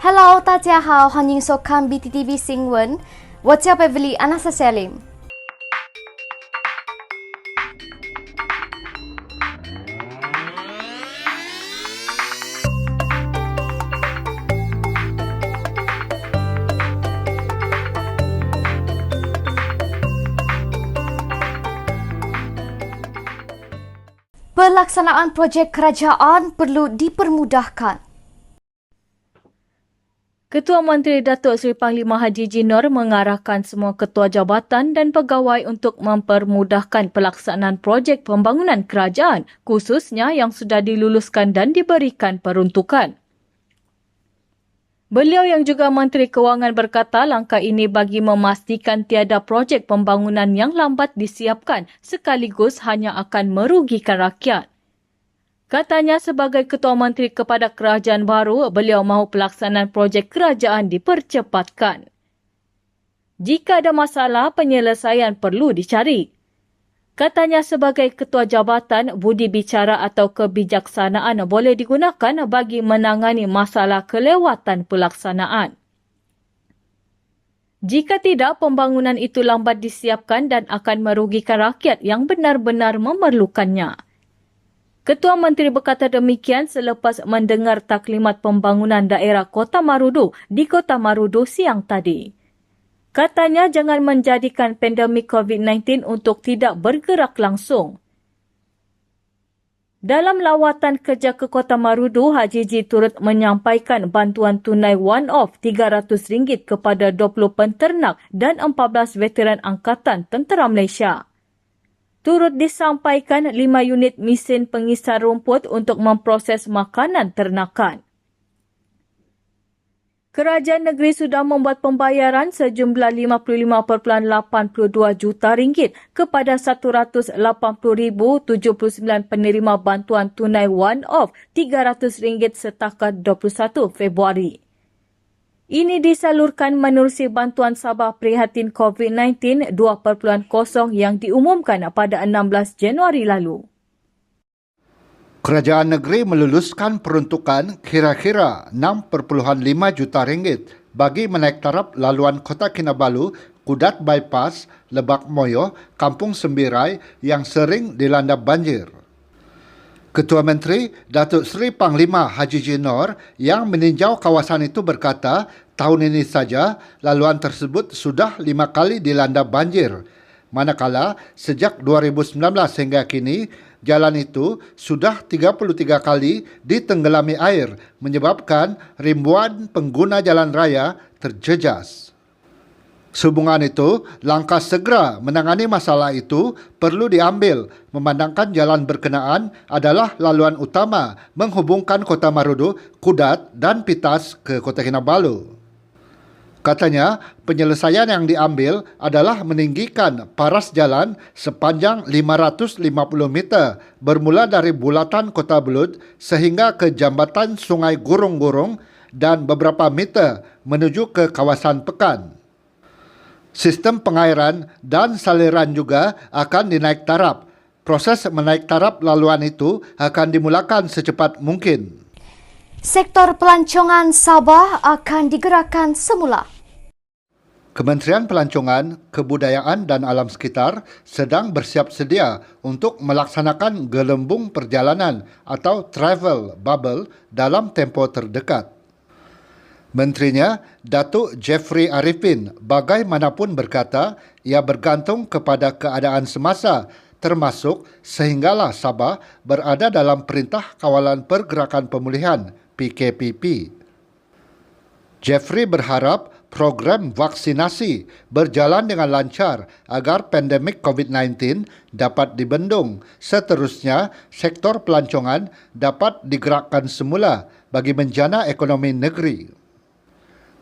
Hello，大家好，欢迎收看 BTTV 新闻。我叫 Beverly Anastasia Lim。Pelaksanaan projek kerajaan perlu dipermudahkan. Ketua Menteri Datuk Seri Panglima Haji Jinor mengarahkan semua ketua jabatan dan pegawai untuk mempermudahkan pelaksanaan projek pembangunan kerajaan, khususnya yang sudah diluluskan dan diberikan peruntukan. Beliau yang juga Menteri Kewangan berkata langkah ini bagi memastikan tiada projek pembangunan yang lambat disiapkan sekaligus hanya akan merugikan rakyat. Katanya sebagai Ketua Menteri kepada kerajaan baru, beliau mahu pelaksanaan projek kerajaan dipercepatkan. Jika ada masalah, penyelesaian perlu dicari. Katanya sebagai Ketua Jabatan, budi bicara atau kebijaksanaan boleh digunakan bagi menangani masalah kelewatan pelaksanaan. Jika tidak, pembangunan itu lambat disiapkan dan akan merugikan rakyat yang benar-benar memerlukannya. Ketua Menteri berkata demikian selepas mendengar taklimat pembangunan daerah Kota Marudu di Kota Marudu siang tadi. Katanya jangan menjadikan pandemik COVID-19 untuk tidak bergerak langsung. Dalam lawatan kerja ke Kota Marudu, Haji Ji turut menyampaikan bantuan tunai one-off RM300 kepada 20 penternak dan 14 veteran Angkatan Tentera Malaysia. Turut disampaikan 5 unit mesin pengisar rumput untuk memproses makanan ternakan. Kerajaan negeri sudah membuat pembayaran sejumlah RM55.82 juta kepada 180,079 penerima bantuan tunai one-off RM300 setakat 21 Februari. Ini disalurkan menerusi bantuan Sabah prihatin COVID-19 2.0 yang diumumkan pada 16 Januari lalu. Kerajaan negeri meluluskan peruntukan kira-kira RM6.5 juta bagi menaik taraf laluan Kota Kinabalu, Kudat Bypass, Lebak Moyo, Kampung Sembirai yang sering dilanda banjir. Ketua Menteri Datuk Seri Panglima Haji Jinor yang meninjau kawasan itu berkata, tahun ini saja laluan tersebut sudah 5 kali dilanda banjir. Manakala sejak 2019 hingga kini, jalan itu sudah 33 kali ditenggelami air menyebabkan ribuan pengguna jalan raya terjejas. Sehubungan itu, langkah segera menangani masalah itu perlu diambil memandangkan jalan berkenaan adalah laluan utama menghubungkan Kota Marudu, Kudat dan Pitas ke Kota Kinabalu. Katanya, penyelesaian yang diambil adalah meninggikan paras jalan sepanjang 550 meter bermula dari bulatan Kota Belud sehingga ke jambatan Sungai Gurung-Gurung dan beberapa meter menuju ke kawasan Pekan. Sistem pengairan dan saliran juga akan dinaik taraf. Proses menaik taraf laluan itu akan dimulakan secepat mungkin. Sektor pelancongan Sabah akan digerakkan semula. Kementerian Pelancongan, Kebudayaan dan Alam Sekitar sedang bersiap sedia untuk melaksanakan gelembung perjalanan atau travel bubble dalam tempoh terdekat. Menterinya, Datuk Jeffrey Arifin, bagaimanapun berkata, ia bergantung kepada keadaan semasa, termasuk sehinggalah Sabah berada dalam Perintah Kawalan Pergerakan Pemulihan, PKPP. Jeffrey berharap program vaksinasi berjalan dengan lancar agar pandemik COVID-19 dapat dibendung. Seterusnya, sektor pelancongan dapat digerakkan semula bagi menjana ekonomi negeri.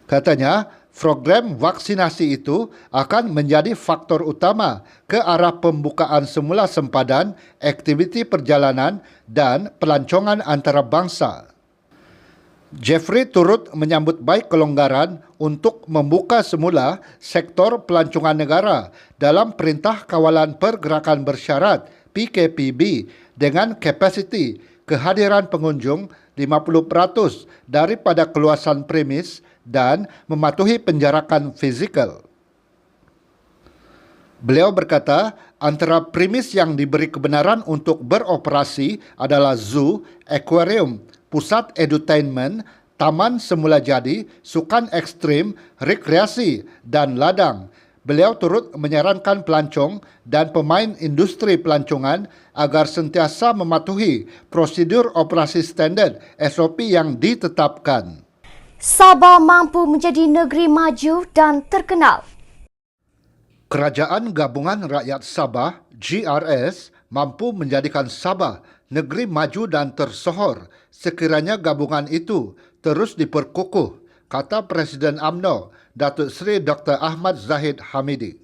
Katanya, program vaksinasi itu akan menjadi faktor utama ke arah pembukaan semula sempadan, aktiviti perjalanan dan pelancongan antarabangsa. Jeffrey turut menyambut baik kelonggaran untuk membuka semula sektor pelancongan negara dalam Perintah Kawalan Pergerakan Bersyarat PKPB dengan kapasiti kehadiran pengunjung 50% daripada keluasan premis dan mematuhi penjarakan fizikal. Beliau berkata, antara premis yang diberi kebenaran untuk beroperasi adalah zoo, akuarium, pusat edutainment, taman semula jadi, sukan ekstrim, rekreasi dan ladang. Beliau turut menyarankan pelancong dan pemain industri pelancongan agar sentiasa mematuhi prosedur operasi standard SOP yang ditetapkan. Sabah mampu menjadi negeri maju dan terkenal. Kerajaan Gabungan Rakyat Sabah, GRS, mampu menjadikan Sabah negeri maju dan tersohor sekiranya gabungan itu terus diperkukuh, kata Presiden UMNO, Datuk Seri Dr. Ahmad Zahid Hamidi.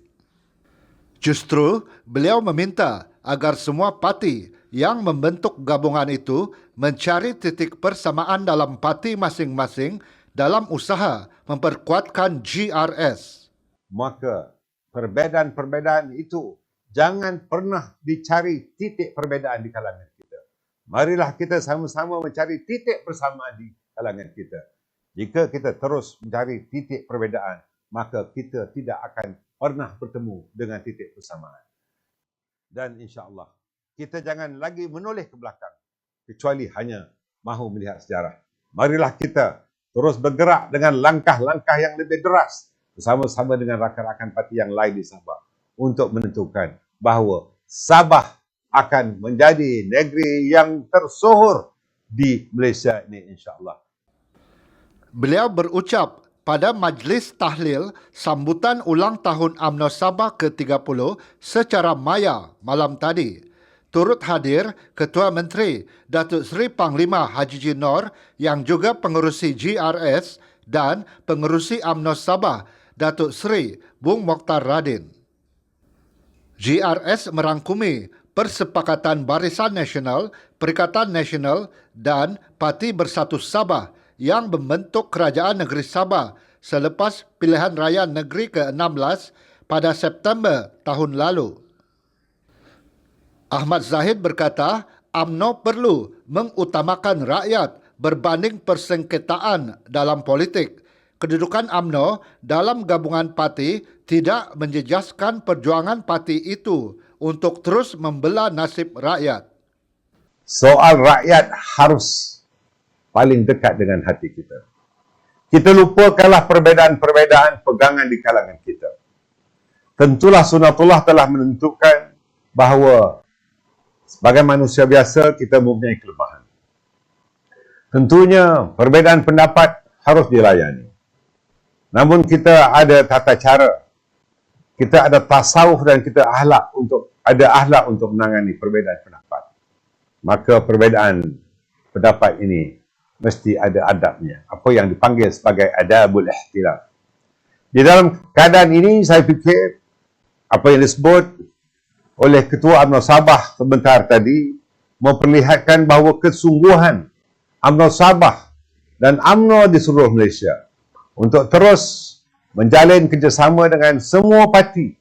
Justru, beliau meminta agar semua parti yang membentuk gabungan itu mencari titik persamaan dalam parti masing-masing dalam usaha memperkuatkan GRS. Maka perbezaan-perbezaan itu jangan pernah dicari titik perbezaan di kalangan kita. Marilah kita sama-sama mencari titik persamaan di kalangan kita. Jika kita terus mencari titik perbezaan, maka kita tidak akan pernah bertemu dengan titik persamaan. Dan insya-Allah, kita jangan lagi menoleh ke belakang kecuali hanya mahu melihat sejarah. Marilah kita terus bergerak dengan langkah-langkah yang lebih deras bersama-sama dengan rakan-rakan parti yang lain di Sabah untuk menentukan bahawa Sabah akan menjadi negeri yang tersohor di Malaysia ini, insya-Allah. Beliau berucap pada majlis tahlil sambutan ulang tahun UMNO Sabah ke-30 secara maya malam tadi. Turut hadir Ketua Menteri Datuk Seri Panglima Haji Jin Nor yang juga pengerusi GRS dan pengerusi UMNO Sabah Datuk Seri Bung Mokhtar Radin. GRS merangkumi Persepakatan Barisan Nasional, Perikatan Nasional dan Parti Bersatu Sabah yang membentuk Kerajaan Negeri Sabah selepas pilihan raya negeri ke-16 pada September tahun lalu. Ahmad Zahid berkata, UMNO perlu mengutamakan rakyat berbanding persengketaan dalam politik. Kedudukan UMNO dalam gabungan parti tidak menjejaskan perjuangan parti itu untuk terus membela nasib rakyat. Soal rakyat harus paling dekat dengan hati kita. Kita lupakanlah perbezaan-perbezaan pegangan di kalangan kita. Tentulah sunatullah telah menentukan bahawa sebagai manusia biasa kita mempunyai kelemahan. Tentunya perbezaan pendapat harus dilayani. Namun kita ada tata cara, kita ada tasawuf dan kita ada akhlak untuk menangani perbezaan pendapat. Maka perbezaan pendapat ini mesti ada adabnya. Apa yang dipanggil sebagai adabul ihtilaf. Di dalam keadaan ini, saya fikir apa yang disebut oleh Ketua UMNO Sabah sebentar tadi memperlihatkan bahawa kesungguhan UMNO Sabah dan UMNO di seluruh Malaysia untuk terus menjalin kerjasama dengan semua parti.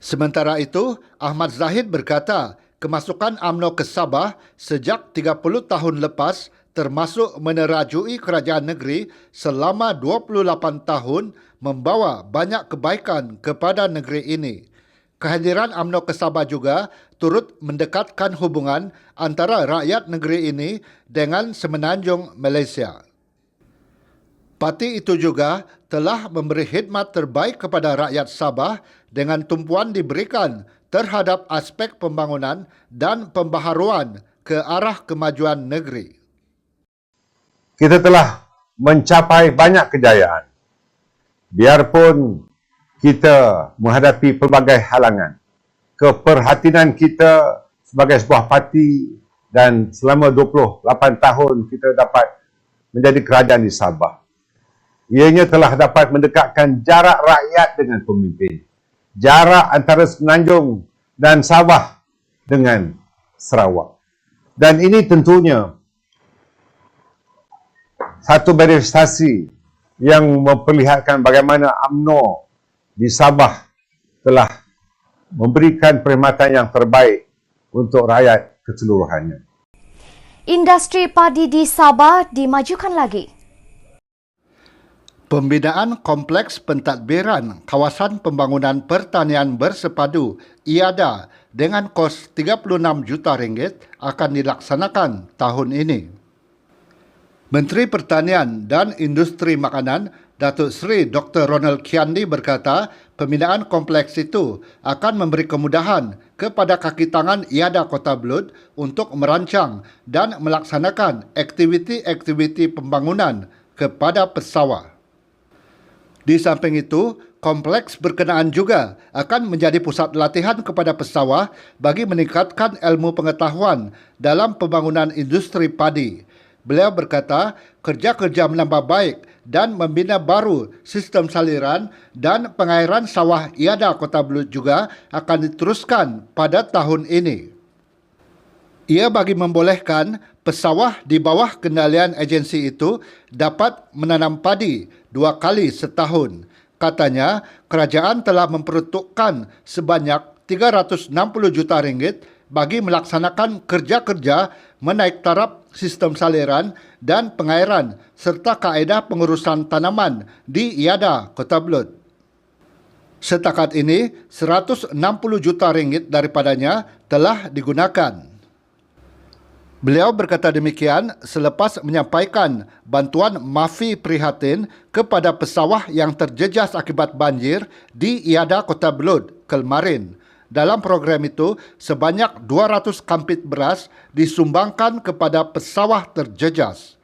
Sementara itu, Ahmad Zahid berkata, kemasukan UMNO ke Sabah sejak 30 tahun lepas termasuk menerajui kerajaan negeri selama 28 tahun membawa banyak kebaikan kepada negeri ini. Kehadiran UMNO ke Sabah juga turut mendekatkan hubungan antara rakyat negeri ini dengan semenanjung Malaysia. Parti itu juga telah memberi khidmat terbaik kepada rakyat Sabah dengan tumpuan diberikan terhadap aspek pembangunan dan pembaharuan ke arah kemajuan negeri. Kita telah mencapai banyak kejayaan. Biarpun kita menghadapi pelbagai halangan, keperhatian kita sebagai sebuah parti dan selama 28 tahun kita dapat menjadi kerajaan di Sabah. Ianya telah dapat mendekatkan jarak rakyat dengan pemimpin. Jarak antara Semenanjung dan Sabah dengan Sarawak. Dan ini tentunya satu manifestasi yang memperlihatkan bagaimana UMNO di Sabah telah memberikan perkhidmatan yang terbaik untuk rakyat keseluruhannya. Industri padi di Sabah dimajukan lagi. Pembinaan Kompleks Pentadbiran Kawasan Pembangunan Pertanian Bersepadu IADA dengan kos RM36 juta akan dilaksanakan tahun ini. Menteri Pertanian dan Industri Makanan Datuk Seri Dr. Ronald Kiandi berkata, pembinaan kompleks itu akan memberi kemudahan kepada kaki tangan IADA Kota Belud untuk merancang dan melaksanakan aktiviti-aktiviti pembangunan kepada pesawah. Di samping itu, kompleks berkenaan juga akan menjadi pusat latihan kepada pesawah bagi meningkatkan ilmu pengetahuan dalam pembangunan industri padi. Beliau berkata, kerja-kerja menambah baik dan membina baru sistem saliran dan pengairan sawah IADA Kota Belud juga akan diteruskan pada tahun ini. Ia bagi membolehkan pesawah di bawah kendalian agensi itu dapat menanam padi 2 kali setahun. Katanya, kerajaan telah memperuntukkan sebanyak RM360 juta bagi melaksanakan kerja-kerja menaik taraf sistem saliran dan pengairan serta kaedah pengurusan tanaman di IADA Kota Belud. Setakat ini, RM160 juta daripadanya telah digunakan. Beliau berkata demikian selepas menyampaikan bantuan mafi prihatin kepada pesawah yang terjejas akibat banjir di IADA Kota Belud kemarin. Dalam program itu, sebanyak 200 kampit beras disumbangkan kepada pesawah terjejas.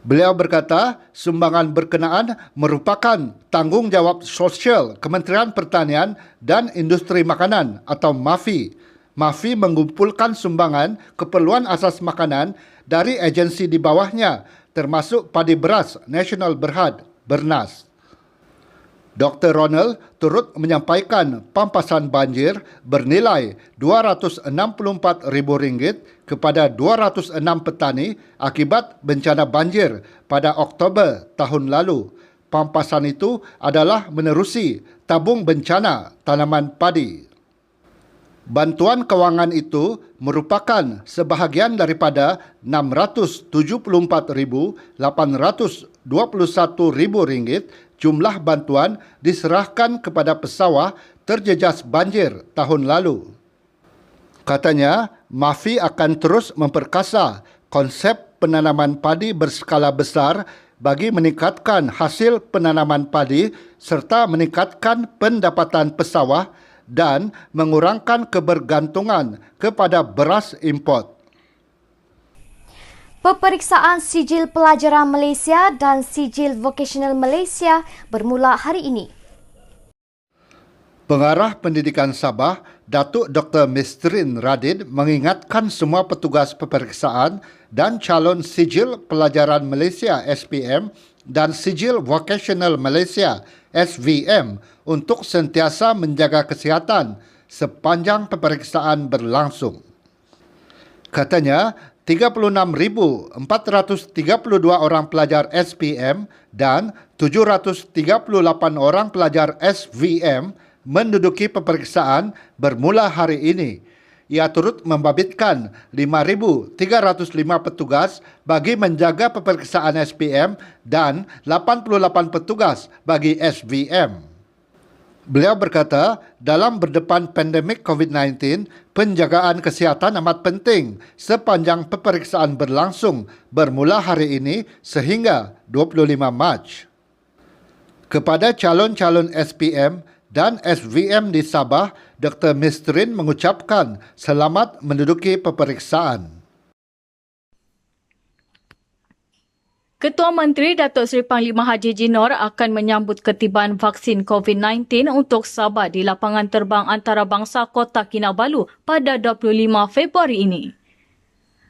Beliau berkata, sumbangan berkenaan merupakan tanggungjawab sosial Kementerian Pertanian dan Industri Makanan atau MAFI. MAFI mengumpulkan sumbangan keperluan asas makanan dari agensi di bawahnya, termasuk Padi Beras Nasional Berhad, Bernas. Dr. Ronald turut menyampaikan pampasan banjir bernilai RM264,000 kepada 206 petani akibat bencana banjir pada Oktober tahun lalu. Pampasan itu adalah menerusi tabung bencana tanaman padi. Bantuan kewangan itu merupakan sebahagian daripada RM674,821 jumlah bantuan diserahkan kepada pesawah terjejas banjir tahun lalu. Katanya, MAFI akan terus memperkasa konsep penanaman padi berskala besar bagi meningkatkan hasil penanaman padi serta meningkatkan pendapatan pesawah dan mengurangkan kebergantungan kepada beras import. Peperiksaan sijil pelajaran Malaysia dan sijil vokasional Malaysia bermula hari ini. Pengarah Pendidikan Sabah, Datuk Dr. Mistrin Radin mengingatkan semua petugas peperiksaan dan calon sijil pelajaran Malaysia SPM dan sijil vokasional Malaysia SVM untuk sentiasa menjaga kesihatan sepanjang peperiksaan berlangsung. Katanya, 36,432 orang pelajar SPM dan 738 orang pelajar SVM menduduki peperiksaan bermula hari ini. Ia turut membabitkan 5,305 petugas bagi menjaga peperiksaan SPM dan 88 petugas bagi SVM. Beliau berkata, dalam berdepan pandemik COVID-19, penjagaan kesihatan amat penting sepanjang peperiksaan berlangsung bermula hari ini sehingga 25 Mac. Kepada calon-calon SPM dan SVM di Sabah, Dr. Mistrin mengucapkan selamat menduduki peperiksaan. Ketua Menteri Datuk Seri Panglima Haji Jinor akan menyambut ketibaan vaksin COVID-19 untuk Sabah di lapangan terbang antarabangsa Kota Kinabalu pada 25 Februari ini.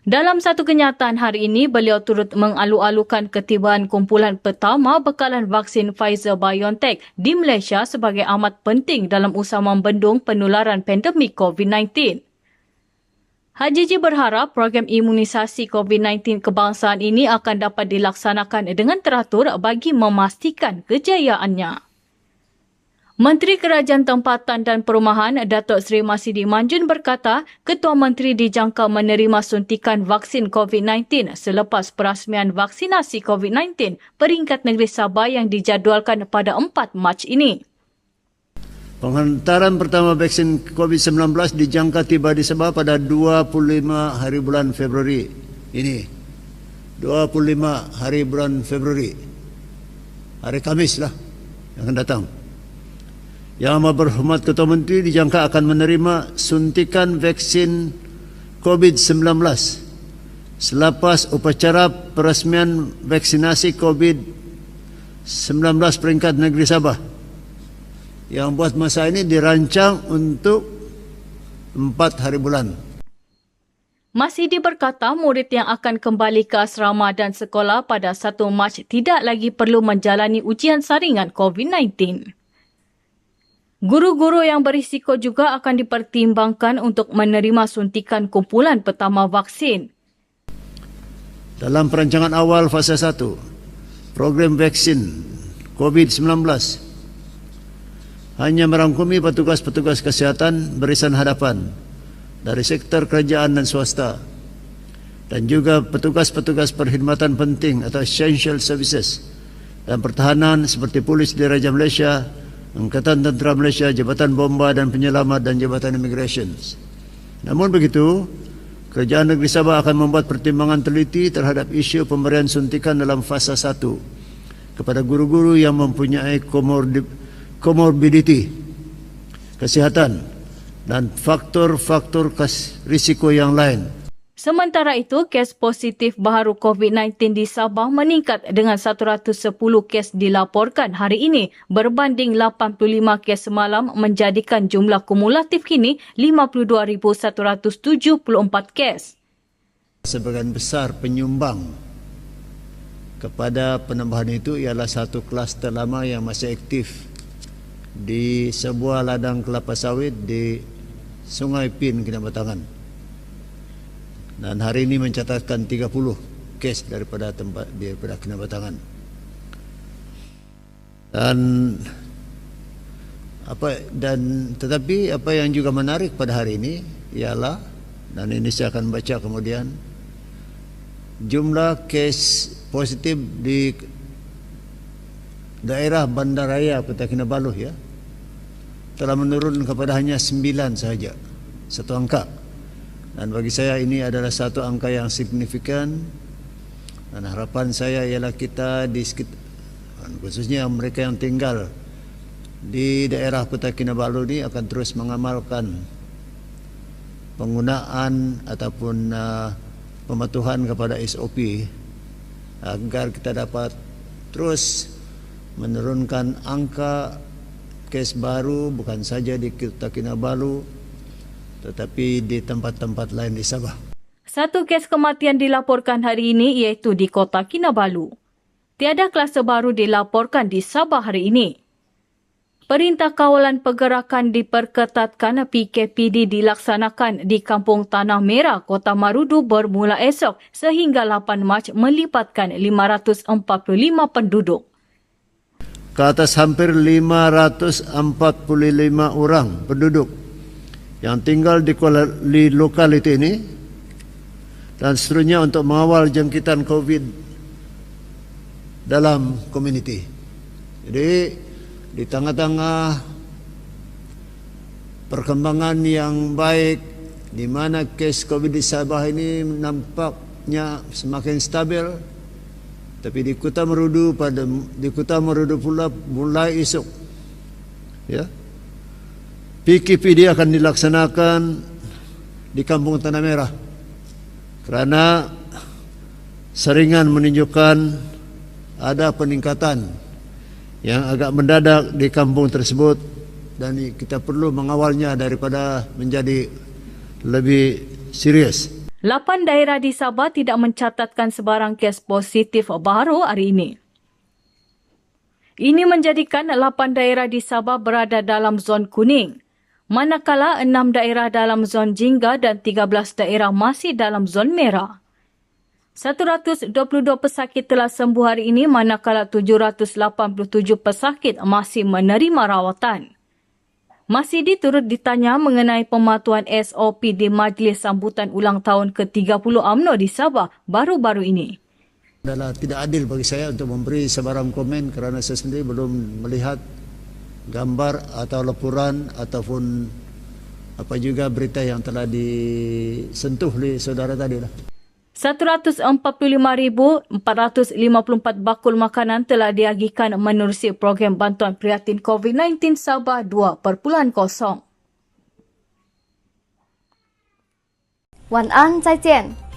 Dalam satu kenyataan hari ini, beliau turut mengalu-alukan ketibaan kumpulan pertama bekalan vaksin Pfizer-BioNTech di Malaysia sebagai amat penting dalam usaha membendung penularan pandemik COVID-19. Haji Ji berharap program imunisasi COVID-19 kebangsaan ini akan dapat dilaksanakan dengan teratur bagi memastikan kejayaannya. Menteri Kerajaan Tempatan dan Perumahan Datuk Seri Masidi Manjun berkata, Ketua Menteri dijangka menerima suntikan vaksin COVID-19 selepas perasmian vaksinasi COVID-19 peringkat negeri Sabah yang dijadualkan pada 4 Mac ini. Penghantaran pertama vaksin COVID-19 dijangka tiba di Sabah pada 25 hari bulan Februari ini. 25 hari bulan Februari. Hari Khamis lah yang akan datang. Yang Amat Berhormat Ketua Menteri dijangka akan menerima suntikan vaksin COVID-19 selepas upacara perasmian vaksinasi COVID-19 peringkat negeri Sabah. Yang buat masa ini dirancang untuk 4 hari bulan. Masidi berkata murid yang akan kembali ke asrama dan sekolah pada 1 Mac tidak lagi perlu menjalani ujian saringan COVID-19. Guru-guru yang berisiko juga akan dipertimbangkan untuk menerima suntikan kumpulan pertama vaksin. Dalam perancangan awal fasa 1, program vaksin COVID-19 hanya merangkumi petugas-petugas kesihatan barisan hadapan dari sektor kerajaan dan swasta dan juga petugas-petugas perkhidmatan penting atau essential services dan pertahanan seperti Polis Diraja Malaysia, Angkatan Tentera Malaysia, Jabatan Bomba dan Penyelamat dan Jabatan Immigration. Namun begitu, Kerajaan Negeri Sabah akan membuat pertimbangan teliti terhadap isu pemberian suntikan dalam fasa 1 kepada guru-guru yang mempunyai komorbiditi kesihatan dan faktor-faktor risiko yang lain. Sementara itu, kes positif baharu COVID-19 di Sabah meningkat dengan 110 kes dilaporkan hari ini berbanding 85 kes semalam menjadikan jumlah kumulatif kini 52,174 kes. Sebagian besar penyumbang kepada penambahan itu ialah satu kluster lama yang masih aktif di sebuah ladang kelapa sawit di Sungai Pin, Kinabatangan. Dan hari ini mencatatkan 30 kes daripada Kinabatangan. Tetapi apa yang juga menarik pada hari ini ialah, dan ini saya akan baca kemudian, jumlah kes positif di daerah Bandaraya Kota Kinabalu telah menurun kepada hanya 9 sahaja, satu angka. Dan bagi saya ini adalah satu angka yang signifikan, dan harapan saya ialah kita di sekitar, khususnya mereka yang tinggal di daerah Kota Kinabalu ini akan terus mengamalkan penggunaan ataupun pematuhan kepada SOP agar kita dapat terus menurunkan angka kes baru bukan saja di Kota Kinabalu tetapi di tempat-tempat lain di Sabah. Satu kes kematian dilaporkan hari ini iaitu di Kota Kinabalu. Tiada kluster baru dilaporkan di Sabah hari ini. Perintah Kawalan Pergerakan diperketatkan PKPD dilaksanakan di Kampung Tanah Merah, Kota Marudu bermula esok sehingga 8 Mac melibatkan 545 penduduk. Ke atas hampir 545 orang penduduk yang tinggal di lokaliti ini dan seterusnya untuk mengawal jangkitan COVID dalam komuniti. Jadi di tengah-tengah perkembangan yang baik di mana kes COVID di Sabah ini nampaknya semakin stabil, tapi di Kota Marudu pula mulai esok PKPD akan dilaksanakan di Kampung Tanah Merah kerana seringan menunjukkan ada peningkatan yang agak mendadak di kampung tersebut dan kita perlu mengawalnya daripada menjadi lebih serius. 8 daerah di Sabah tidak mencatatkan sebarang kes positif baru hari ini. Ini menjadikan 8 daerah di Sabah berada dalam zon kuning, manakala 6 daerah dalam zon jingga dan 13 daerah masih dalam zon merah. 122 pesakit telah sembuh hari ini manakala 787 pesakit masih menerima rawatan. Masidi turut ditanya mengenai pematuhan SOP di Majlis Sambutan Ulang Tahun ke-30 UMNO di Sabah baru-baru ini. Adalah tidak adil bagi saya untuk memberi sebarang komen kerana saya sendiri belum melihat gambar atau laporan ataupun apa juga berita yang telah disentuh oleh saudara tadi lah. 145,454 bakul makanan telah diagihkan menerusi program bantuan prihatin COVID-19 Sabah 2.0. Wan An, 再见。